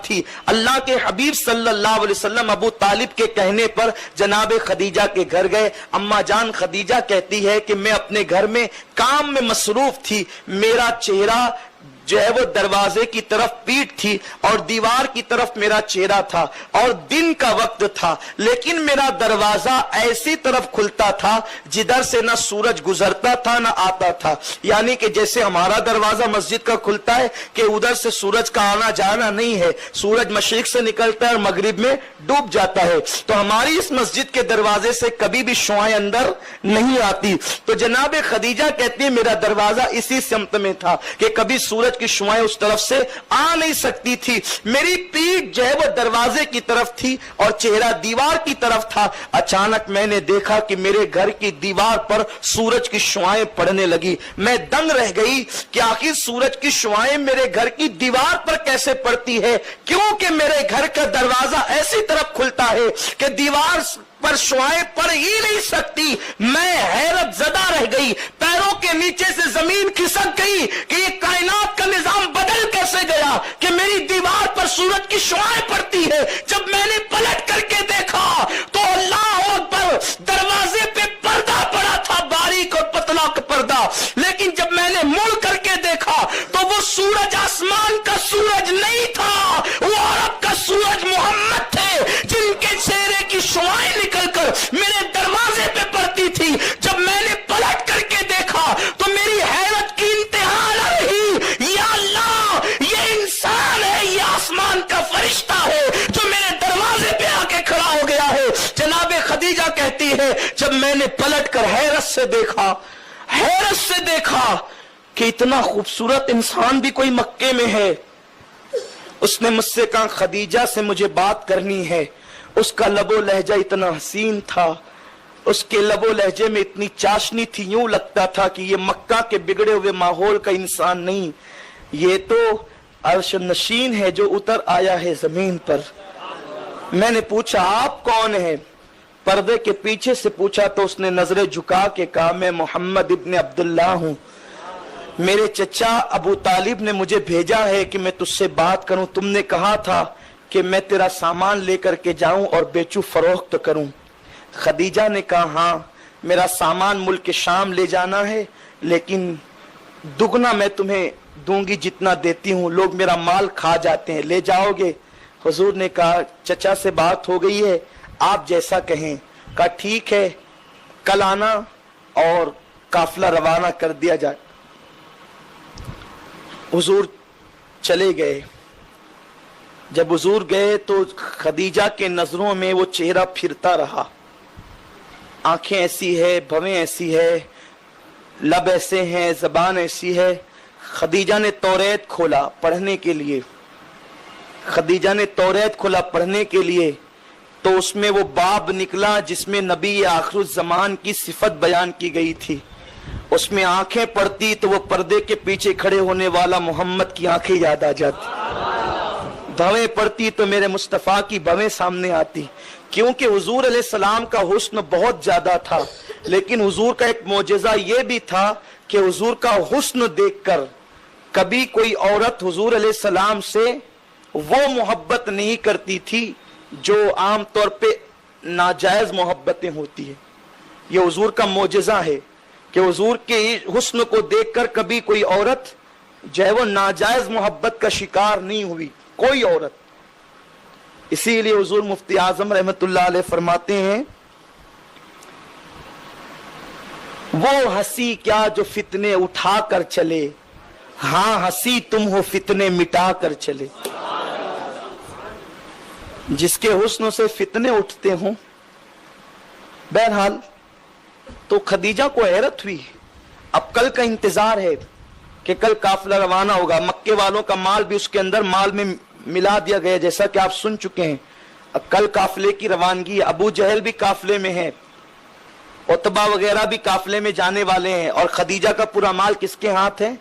थी। अल्लाह के हबीब सल्लल्लाहु अलैहि वसल्लम अबू तालिब के कहने पर जनाब खदीजा के घर गए। अम्मा जान खदीजा कहती है कि मैं अपने घर में काम में मसरूफ थी, मेरा चेहरा जो है वो दरवाजे की तरफ पीठ थी और दीवार की तरफ मेरा चेहरा था और दिन का वक्त था, लेकिन मेरा दरवाजा ऐसी तरफ खुलता था जिधर से ना सूरज गुजरता था ना आता था। यानी कि जैसे हमारा दरवाजा मस्जिद का खुलता है कि उधर से सूरज का आना जाना नहीं है, सूरज मशरिक से निकलता है और मगरिब में डूब जाता है। तो हमारी इस मस्जिद के दरवाजे से कभी भी शुआएं अंदर नहीं आती। तो जनाब खदीजा कहती है मेरा दरवाजा इसी सिमत में था कि कभी सूरज की शुआएं उस तरफ से आ नहीं सकती थी। मेरी पीठ जो है वो दरवाजे की तरफ थी और चेहरा दीवार की तरफ था। अचानक मैंने देखा कि मेरे घर की दीवार पर सूरज की शुआएं पड़ने लगी। मैं दंग रह गई कि आखिर सूरज की शुआएं मेरे घर की दीवार पर कैसे पड़ती है, क्योंकि मेरे घर का दरवाजा ऐसी तरफ खुलता है कि दीवार पर शुआएं पड़ ही नहीं सकती। मैं हैरत जदा रह गई, पैरों के नीचे से जमीन खिसक गई कि ये कायनात का निजाम बदल कैसे गया कि मेरी दीवार पर सूरज की शुआएं पड़ती है। जब मैंने पलट करके देखा तो अल्लाह अकबर, दरवाजे पे पर्दा पड़ा था, बारीक और पतला का पर्दा। लेकिन जब मैंने मुड़ करके देखा तो वो सूरज आसमान का सूरज नहीं था, वो अरब का सूरज मोहम्मद थे जिनके चेहरे की शुआएं निकलकर मेरे दरवाजे पे पड़ती थी। जब मैंने पलट करके देखा तो मेरी हैरत की इंतहा न रही। या अल्लाह, ये इंसान है, ये आसमान का फरिश्ता है जो मेरे दरवाजे पे आके खड़ा हो गया है। जनाब खदीजा कहती है जब मैंने पलट कर हैरत से देखा कि इतना खूबसूरत इंसान भी कोई मक्के में है। उसने मुझसे कहा खदीजा से मुझे बात करनी है। उसका लबो लहजा इतना हसीन था, उसके लबो लहजे में इतनी चाशनी थी, यूं लगता था कि ये मक्का के बिगड़े हुए माहौल का इंसान नहीं, ये तो अर्श नशीन है जो उतर आया है जमीन पर। मैंने पूछा आप कौन है? पर्दे के पीछे से पूछा तो उसने नजरें झुका के कहा मैं मोहम्मद इब्न अब्दुल्लाह हूं, मेरे चचा अबू तालिब ने मुझे भेजा है कि मैं तुझसे बात करूं। तुमने कहा था कि मैं तेरा सामान लेकर के जाऊं और बेचूं, फरोख्त करूं। खदीजा ने कहा हाँ, मेरा सामान मुल्क शाम ले जाना है, लेकिन दुगना मैं तुम्हें दूंगी जितना देती हूं। लोग मेरा माल खा जाते हैं, ले जाओगे? हुजूर ने कहा चचा से बात हो गई है, आप जैसा कहें। कहा ठीक है, कल आना और काफिला रवाना कर दिया जाए। हुजूर चले गए। जब हुजूर गए तो खदीजा के नजरों में वो चेहरा फिरता रहा। आंखें ऐसी है, भवें ऐसी है, लब ऐसे हैं, जबान ऐसी है। खदीजा ने तौरेत खोला पढ़ने के लिए, तो उसमें वो बाब निकला जिसमें नबी आखिर ज़मान की सिफत बयान की गई थी। उसमें आंखें पड़ती तो वो पर्दे के पीछे खड़े होने वाला मोहम्मद की आंखें याद आ जाती, भवें पड़ती तो मेरे मुस्तफ़ा की भवें सामने आती। क्योंकि हुजूर अलैहिस्सलाम का हुस्न बहुत ज्यादा था, लेकिन हुजूर का एक मोजज़ा ये भी था कि हुजूर का हुस्न देखकर कभी कोई औरत हुजूर अलैहिस्सलाम से वो मोहब्बत नहीं करती थी जो आम तौर पे नाजायज मोहब्बतें होती है। ये हुजूर का मोजज़ा है कि हुजूर के हुस्न को देखकर कभी कोई औरत जो है वो नाजायज मोहब्बत का शिकार नहीं हुई, कोई औरत। इसीलिए हुजूर मुफ्ती आजम रहमतुल्लाह अलैह फरमाते हैं वो हंसी क्या जो फितने उठा कर चले, हाँ हंसी तुम हो फितने मिटा कर चले। जिसके हुस्न से फितने उठते हों। बहरहाल तो खदीजा को हैरत हुई। अब कल का इंतजार है कि कल काफिला रवाना होगा। मक्के वालों का माल भी उसके अंदर माल में मिला दिया गया, जैसा कि आप सुन चुके हैं। अब कल काफिले की रवानगी, अबू जहल भी काफिले में है, उतबा वगैरह भी काफिले में जाने वाले हैं, और खदीजा का पूरा माल किसके हाथ है?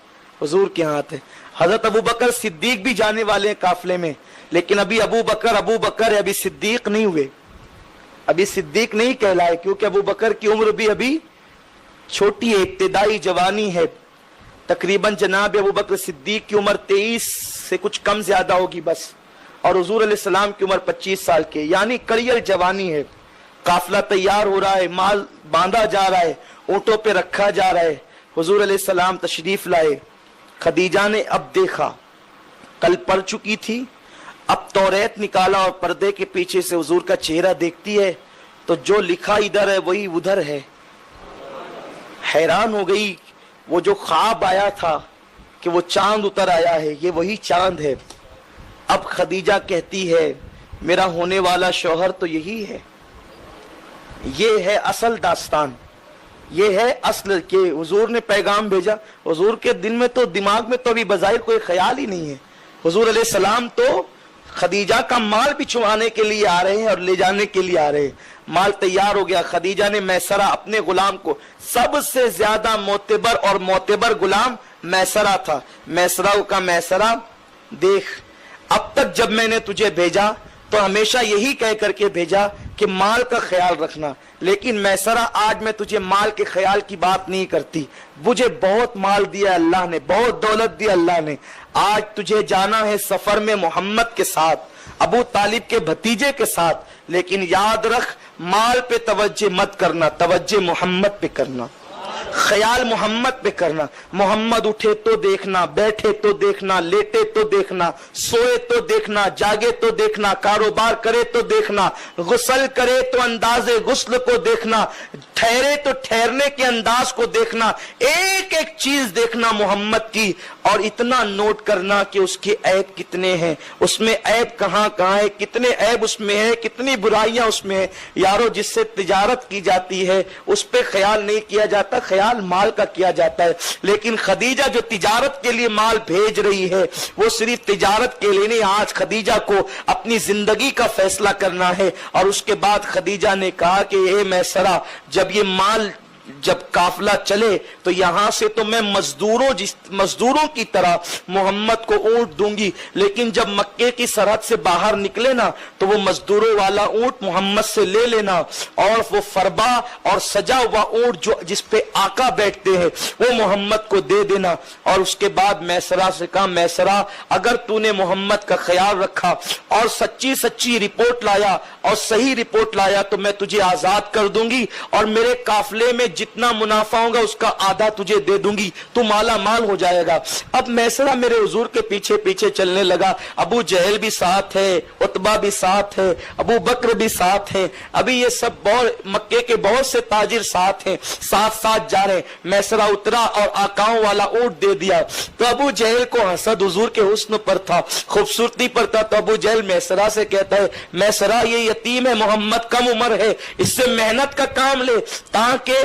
हुजूर के हाथ है। हजरत अबू बकर सिद्दीक भी जाने वाले हैं काफिले में, लेकिन अभी अबू बकर है, अभी सिद्दीक नहीं हुए, अभी सिद्दीक नहीं कहलाए, क्योंकि अबू बकर की उम्र भी अभी छोटी है, इब्तिदाई जवानी है। तकरीबन जनाब अबू बकर सिद्दीक की उम्र 23 से कुछ कम ज्यादा होगी बस, اور हुजूर अलैहिस्सलाम की उम्र 25 साल की, यानी कड़ियल जवानी है। काफिला तैयार हो रहा है, माल बांधा जा रहा है, ऊंटों पे रखा जा रहा है। हुजूर अलैहिस्सलाम तशरीफ लाए। खदीजा ने अब देखा, कल पढ़ चुकी थी, अब तौरेत निकाला और पर्दे के पीछे से हुजूर का चेहरा देखती है तो जो लिखा इधर है वही उधर है। हैरान हो गई, वो जो ख्वाब आया था कि वो चांद उतर आया है, ये वही चांद है। अब खदीजा कहती है मेरा होने वाला शौहर तो यही है। ये है असल दास्तान, ये है असल के हुजूर ने पैगाम भेजा। हुजूर के दिल में तो, दिमाग में तो अभी बज़ाहिर कोई ख्याल ही नहीं है। हुजूर अलैहिस्सलाम तो खदीजा का माल बिछवाने के लिए आ रहे हैं और ले जाने के लिए आ रहे हैं। माल तैयार हो गया। खदीजा ने मैसरा अपने गुलाम को, सबसे ज्यादा मोतबर और मोतबर गुलाम मैसरा था। मैसरा का मैसरा, देख अब तक जब मैंने तुझे भेजा तो हमेशा यही कह करके भेजा कि माल का ख्याल रखना, लेकिन मैसरा आज मैं तुझे माल के ख्याल की बात नहीं करती। मुझे बहुत माल दिया अल्लाह ने, बहुत दौलत दी अल्लाह ने। आज तुझे जाना है सफर में मोहम्मद के साथ, अबू तालिब के भतीजे के साथ, लेकिन याद रख माल पे तवज्जो मत करना, तवज्जो मोहम्मद पे करना, ख्याल मोहम्मद पे करना। मोहम्मद उठे तो देखना, बैठे तो देखना, लेटे तो देखना, सोए तो देखना, जागे तो देखना, कारोबार करे तो देखना, गुस्ल करे तो अंदाजे गुस्ल को देखना, ठहरे तो ठहरने के अंदाज को देखना, एक एक चीज देखना मोहम्मद की, और इतना नोट करना कि उसके ऐब कितने हैं, उसमें ऐब कहाँ कहाँ है, कितने ऐब उसमें है, कितनी बुराइयां उसमें है। यारो जिससे तिजारत की जाती है उस पे ख्याल नहीं किया जाता, ख्याल माल का किया जाता है। लेकिन खदीजा जो तिजारत के लिए माल भेज रही है वो सिर्फ तिजारत के लिए नहीं, आज खदीजा को अपनी जिंदगी का फैसला करना है। और उसके बाद खदीजा ने कहा कि ए मैसरा, जब ये माल, जब काफिला चले तो यहां से तो मैं मजदूरों की तरह मोहम्मद को ऊंट दूंगी, लेकिन जब मक्के की सरहद से बाहर निकले ना तो वो मजदूरों वाला ऊंट मोहम्मद से ले लेना, और वो फरबा और सजा हुआ ऊंट जो जिस पे आका बैठते हैं वो मोहम्मद को दे देना। और उसके बाद मैसरा से कहा, मैसरा अगर तूने मोहम्मद का ख्याल रखा और सच्ची सच्ची रिपोर्ट लाया और सही रिपोर्ट लाया तो मैं तुझे आजाद कर दूंगी, और मेरे काफिले में जितना मुनाफा होगा उसका आधा तुझे दे दूंगी, तू माला माल हो जाएगा। अब मैसरा मेरे हुजूर के पीछे पीछे चलने लगा। अबू जहल भी साथ है, उतबा भी साथ है, अबू बकर भी साथ है, अभी ये सब बहुत मक्के के बहुत से ताजिर साथ हैं, साथ साथ जा रहे। मैसरा उतरा और आकाओं वाला ऊंट दे दिया। तो अबू जहल को हसद हुजूर के हुस्न पर था, खूबसूरती पर था। तो अबू जहल मैसरा से कहता है, मैसरा ये यतीम है, मोहम्मद कम उम्र है, इससे मेहनत का काम ले ताकि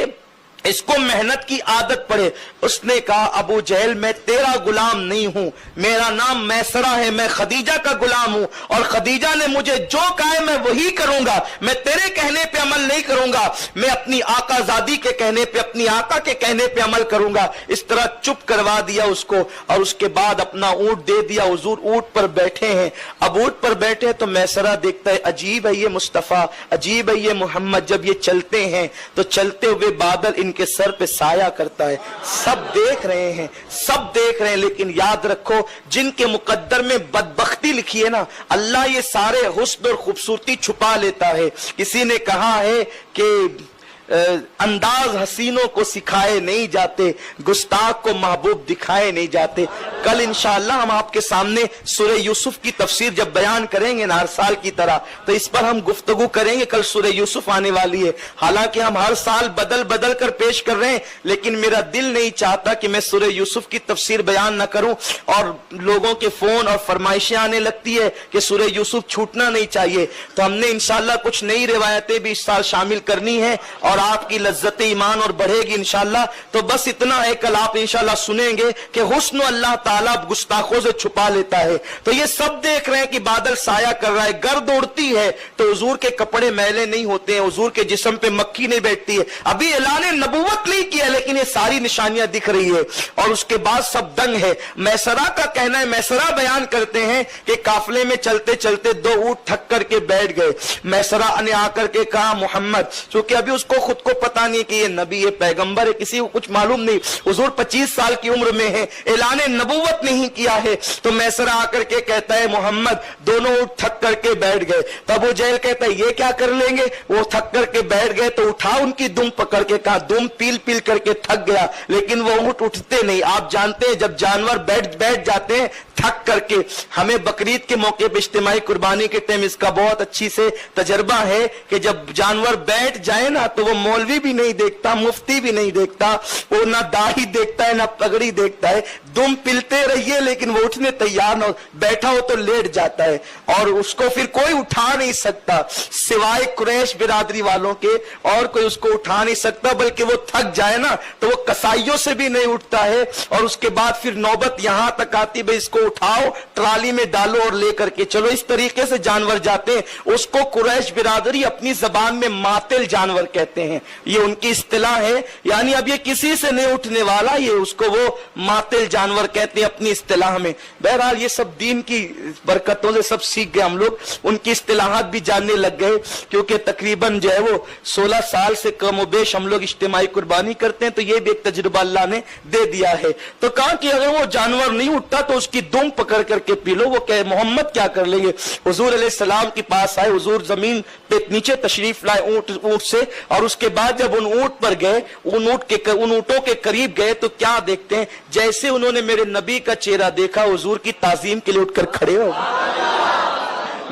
इसको मेहनत की आदत पड़े। उसने कहा, अबू जहल मैं तेरा गुलाम नहीं हूं, मेरा नाम मैसरा है, मैं खदीजा का गुलाम हूं, और खदीजा ने मुझे जो कहा है मैं वही करूंगा, मैं तेरे कहने पे अमल नहीं करूंगा, मैं अपनी आकाजादी के कहने पे, अपनी आका के कहने पे अमल करूंगा। इस तरह चुप करवा दिया उसको, और उसके बाद अपना ऊंट दे दिया। हुजूर ऊंट पर बैठे हैं। अब ऊंट पर बैठे तो मैसरा देखता है, अजीब है ये मुस्तफा, अजीब है ये मोहम्मद, जब ये चलते हैं तो चलते हुए बादल इनके सर पे साया करता है। सब देख रहे हैं, सब देख रहे हैं, लेकिन याद रखो जिनके मुकद्दर में बदबख्ती लिखी है ना, अल्लाह ये सारे हुस्न और खूबसूरती छुपा लेता है। किसी ने कहा है कि अंदाज हसीनों को सिखाए नहीं जाते, गुस्ताख को महबूब दिखाए नहीं जाते। कल इंशाअल्लाह हम आपके सामने सूरह यूसुफ की तफसीर जब बयान करेंगे ना हर साल की तरह, तो इस पर हम गुफ्तगू करेंगे। कल सूरह यूसुफ आने वाली है। हालांकि हम हर साल बदल बदल कर पेश कर रहे हैं, लेकिन मेरा दिल नहीं चाहता कि मैं सूरह यूसुफ की तफसीर बयान न करूं, और लोगों के फोन और फरमाइशें आने लगती है कि सूरह यूसुफ छूटना नहीं चाहिए। तो हमने इंशाअल्लाह कुछ नई रिवायतें भी इस साल शामिल करनी है, और आपकी लज्जत ईमान और बढ़ेगी इंशाअल्लाह। तो बस इतना है, कल आप इंशाअल्लाह सुनेंगे कि हुस्न अल्लाह ताला गुस्ताखों से छुपा लेता है। तो ये सब देख रहे हैं कि बादल साया कर रहा है, गर्द उड़ती है, तो हुजूर के कपड़े मैले नहीं होते हैं, हुजूर के जिस्म पे मक्खी नहीं बैठती है। अभी ऐलान नबुव्वत नहीं किया, लेकिन ये सारी निशानियां दिख रही है। और उसके बाद सब दंग है। मैसरा का कहना है, मैसरा बयान करते हैं कि काफिले में चलते चलते दो ऊंट थक करके बैठ गए। मैसरा ने आकर के कहा, मोहम्मद, क्योंकि अभी उसको खुद को पता नहीं कि ये नबी है, पैगंबर है, किसी को कुछ मालूम नहीं। हुजूर 25 साल की उम्र में है, ऐलान नबूवत नहीं किया है। तो मैसरा आकर के कहता है मोहम्मद, दोनों ऊँट थक करके बैठ गए। तो अबू जहल कहता है ये क्या कर लेंगे, वो थक करके बैठ गए तो उठा उनकी दुम पकड़ के, कहा दुम पील पील करके थक गया, लेकिन वो ऊँट उठते नहीं। आप जानते हैं जब जानवर बैठ जाते हैं थक करके, हमें बकरीद के मौके पर इज्तिमाई कुर्बानी के टाइम इसका बहुत अच्छी से तजर्बा है कि जब जानवर बैठ जाए ना तो वो मौलवी भी नहीं देखता, मुफ्ती भी नहीं देखता, वो ना दाढ़ी देखता है ना पगड़ी देखता है। दुम पिलते रहिए लेकिन वो उठने तैयार ना हो, बैठा हो तो लेट जाता है और उसको फिर कोई उठा नहीं सकता सिवाय कुरैश बिरादरी वालों के, और कोई उसको उठा नहीं सकता। बल्कि वो थक जाए ना तो वो कसाइयों से भी नहीं उठता है। और उसके बाद फिर नौबत यहां तक आती, भाई इसको उठाओ, ट्राली में डालो और लेकर के चलो। इस तरीके से जानवर जाते हैं। उसको कुरैश बिरादरी अपनी जबान में मातिल जानवर कहते हैं, ये उनकी इस्तिलाह है। यानी अब ये किसी से नहीं उठने वाला, ये उसको वो मातिल जानवर कहते हैं अपनी इस्तिलाह में। बहरहाल ये सब दीन की बरकतों से सब सीख गए हम लोग, उनकी इस्तिलाहात भी जानने लग गए, क्योंकि तकरीबन जो है वो 16 साल से कम बेश हम लोग इज्तिमाई कुर्बानी करते हैं। तो ये भी एक तजुर्बा अल्लाह ने दे दिया है। तो कहा कि अगर वो जानवर नहीं उठता तो उसकी दुम पकड़ करके पी लो। वो कहे मोहम्मद क्या कर लेंगे। हुजूर अलैहिस्सलाम के पास आए, हुजूर जमीन पे नीचे तशरीफ लाए ऊंट से, और उसके बाद जब उन ऊंट पर गए, उन ऊंटों के करीब गए तो क्या देखते हैं, जैसे उन्होंने मेरे नबी का चेहरा देखा हुजूर की ताजीम के लिए उठकर खड़े हो गए।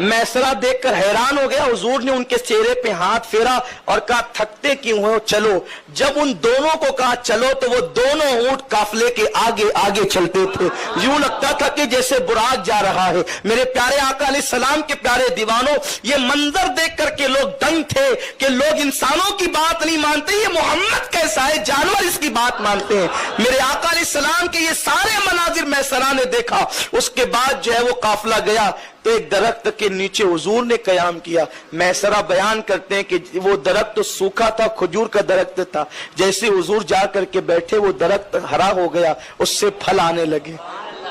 मैसरा देखकर हैरान हो गया। हुजूर ने उनके चेहरे पे हाथ फेरा और कहा थकते क्यों हो, चलो। जब उन दोनों को कहा चलो तो वो दोनों ऊंट काफले के आगे आगे चलते थे। यूं लगता था कि जैसे बुराक जा रहा है। मेरे प्यारे आका अलैहिस्सलाम के प्यारे दीवानों, ये मंजर देख करके लोग दंग थे कि लोग इंसानों की बात नहीं मानते, ये मोहम्मद कैसा है, जानवर इसकी बात मानते हैं। मेरे आका अलैहिस्सलाम के ये सारे मनाजिर मैसरा ने देखा। उसके बाद जो है वो काफला गया तो एक दरख्त के नीचे हुजूर ने कयाम किया। मैसरा बयान करते हैं कि वो दरख्त तो सूखा था, खजूर का दरख्त था। जैसे हुजूर जा करके बैठे वो दरख्त हरा हो गया, उससे फल आने लगे,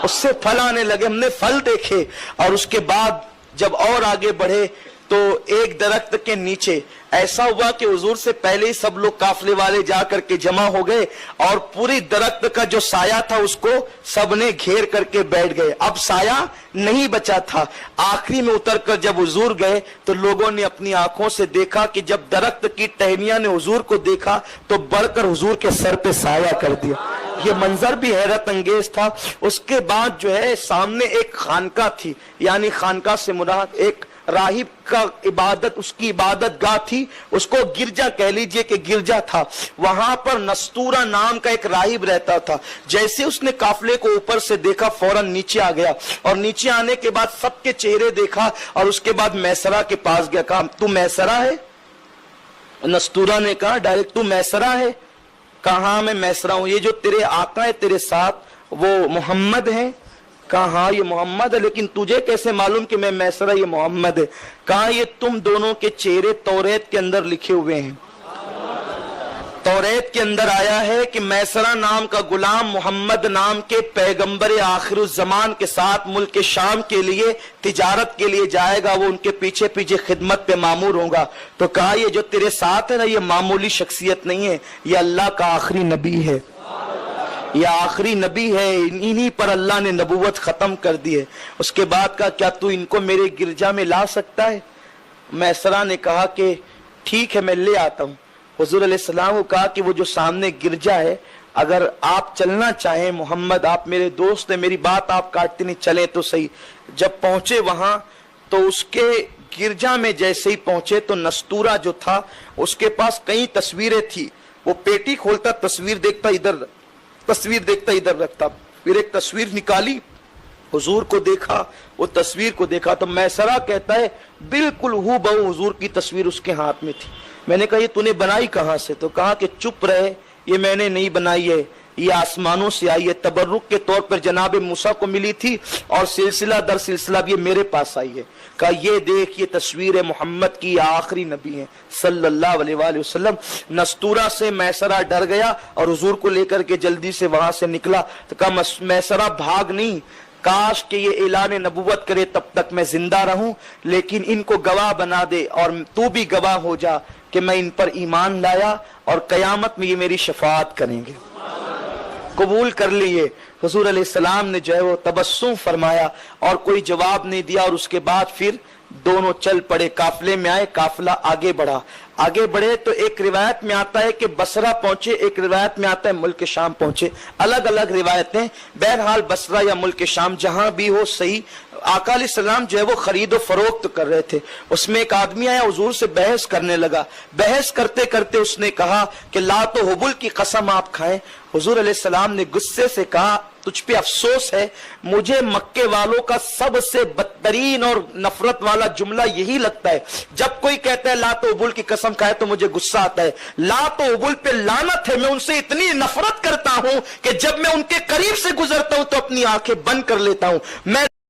उससे फल आने लगे। हमने फल देखे। और उसके बाद जब और आगे बढ़े तो एक दरख्त के नीचे ऐसा हुआ कि हुजूर से पहले ही सब लोग काफले वाले जाकर के जमा हो गए और पूरी दरख्त का जो साया था उसको सबने घेर करके बैठ गए। अब साया नहीं बचा था। आखिरी में उतरकर जब हुजूर गए तो लोगों ने अपनी आंखों से देखा कि जब दरख्त की टहनियां ने हुजूर को देखा तो बढ़कर हुजूर के सर पे साया कर दिया। ये मंजर भी हैरत अंगेज था। उसके बाद जो है सामने एक खानका थी, यानी खानका से मुराद एक राहिब का इबादत, उसकी इबादत गाह थी, उसको गिरजा कह लीजिए कि गिरजा था। वहां पर नस्तूरा नाम का एक राहिब रहता था। जैसे उसने काफले को ऊपर से देखा फौरन नीचे आ गया और नीचे आने के बाद सबके चेहरे देखा और उसके बाद मैसरा के पास गया। कहा तू मैसरा है? नस्तूरा ने कहा डायरेक्ट तू मैसरा है? कहा मैं मैसरा हूं। ये जो तेरे आका है तेरे साथ वो मोहम्मद है? कहा हाँ ये मोहम्मद है, लेकिन तुझे कैसे मालूम कि मैं मैसरा ये मोहम्मद है? कहा ये तुम दोनों के चेहरे तौरेत के अंदर लिखे हुए हैं। तौरेत के अंदर आया है कि मैसरा नाम का गुलाम मोहम्मद नाम के पैगंबर आखिरुज़्ज़मान के साथ मुल्क शाम के लिए तिजारत के लिए जाएगा, वो उनके पीछे पीछे खिदमत पे मामूर होगा। तो कहा ये जो तेरे साथ है ना ये मामूली शख्सियत नहीं है, ये अल्लाह का आखिरी नबी है, ये आखिरी नबी है, इन्हीं पर अल्लाह ने नबूवत खत्म कर दी है। उसके बाद का क्या तू इनको मेरे गिरजा में ला सकता है? मैसरा ने कहा कि ठीक है मैं ले आता हूं। हुजूर अलैहिस्सलाम को कहा कि वो जो सामने गिरजा है अगर आप चलना चाहें मोहम्मद, आप मेरे दोस्त हैं, मेरी बात आप काटते नहीं, चले तो सही। जब पहुंचे वहां तो उसके गिरजा में जैसे ही पहुंचे तो नस्तूरा जो था उसके पास कई तस्वीरें थी। वो पेटी खोलता तस्वीर देखता इधर, तस्वीर देखता इधर रखता। फिर एक तस्वीर निकाली, हुजूर को देखा, वो तस्वीर को देखा तो मैसरा कहता है बिल्कुल हूबहू हुजूर की तस्वीर उसके हाथ में थी। मैंने कहा ये तूने बनाई कहां से? तो कहा कि चुप रहे, ये मैंने नहीं बनाई है, ये आसमानों से आई है, तबर्रुक के तौर पर जनाब मूसा को मिली थी और सिलसिला दर सिलसिला ये मेरे पास आई है। कहा ये देख ये तस्वीर है मोहम्मद की, आखिरी नबी है सल्लल्लाहु अलैहि वसल्लम। नस्तूरा से मैसरा डर गया और हुजूर को लेकर के जल्दी से वहां से निकला। तो कहा मैसरा भाग नहीं, काश कि ये ऐलान नबूवत करे तब तक मैं जिंदा रहूं, लेकिन इनको गवाह बना दे और तू भी गवाह हो जा कि मैं इन पर ईमान लाया और कयामत में ये मेरी शफाअत करेंगे। कबूल कर लिए। हुजूर अलैहिस्सलाम ने जो है वो तबस्सुम फरमाया और कोई जवाब नहीं दिया, और उसके बाद फिर दोनों चल पड़े, काफिले में आए, काफिला आगे बढ़ा। आगे बढ़े तो एक रिवायत में आता है कि बसरा पहुंचे, एक रिवायत में आता है मुल्क शाम पहुंचे, अलग अलग रिवायतें। बहरहाल बसरा या मुल्क शाम जहां भी हो सही, आका अलैहिस्सलाम जो है वो खरीद व फरोख्त कर रहे थे। उसमें एक आदमी आया, हुजूर से बहस करने लगा। बहस करते करते उसने कहा कि लात व हुबुल की कसम आप खाएं। हुजूर अलैहिस्सलाम ने गुस्से से कहा, तुझ पे अफसोस है, मुझे मक्के वालों का सबसे बदतरीन और नफरत वाला जुमला यही लगता है। जब कोई कहता है लात व हुबुल की कसम खाए तो मुझे गुस्सा आता है। लात व हुबुल पे लानत है, मैं उनसे इतनी नफरत करता हूं कि जब मैं उनके करीब से गुजरता हूं तो अपनी आंखें बंद कर लेता हूं। मैं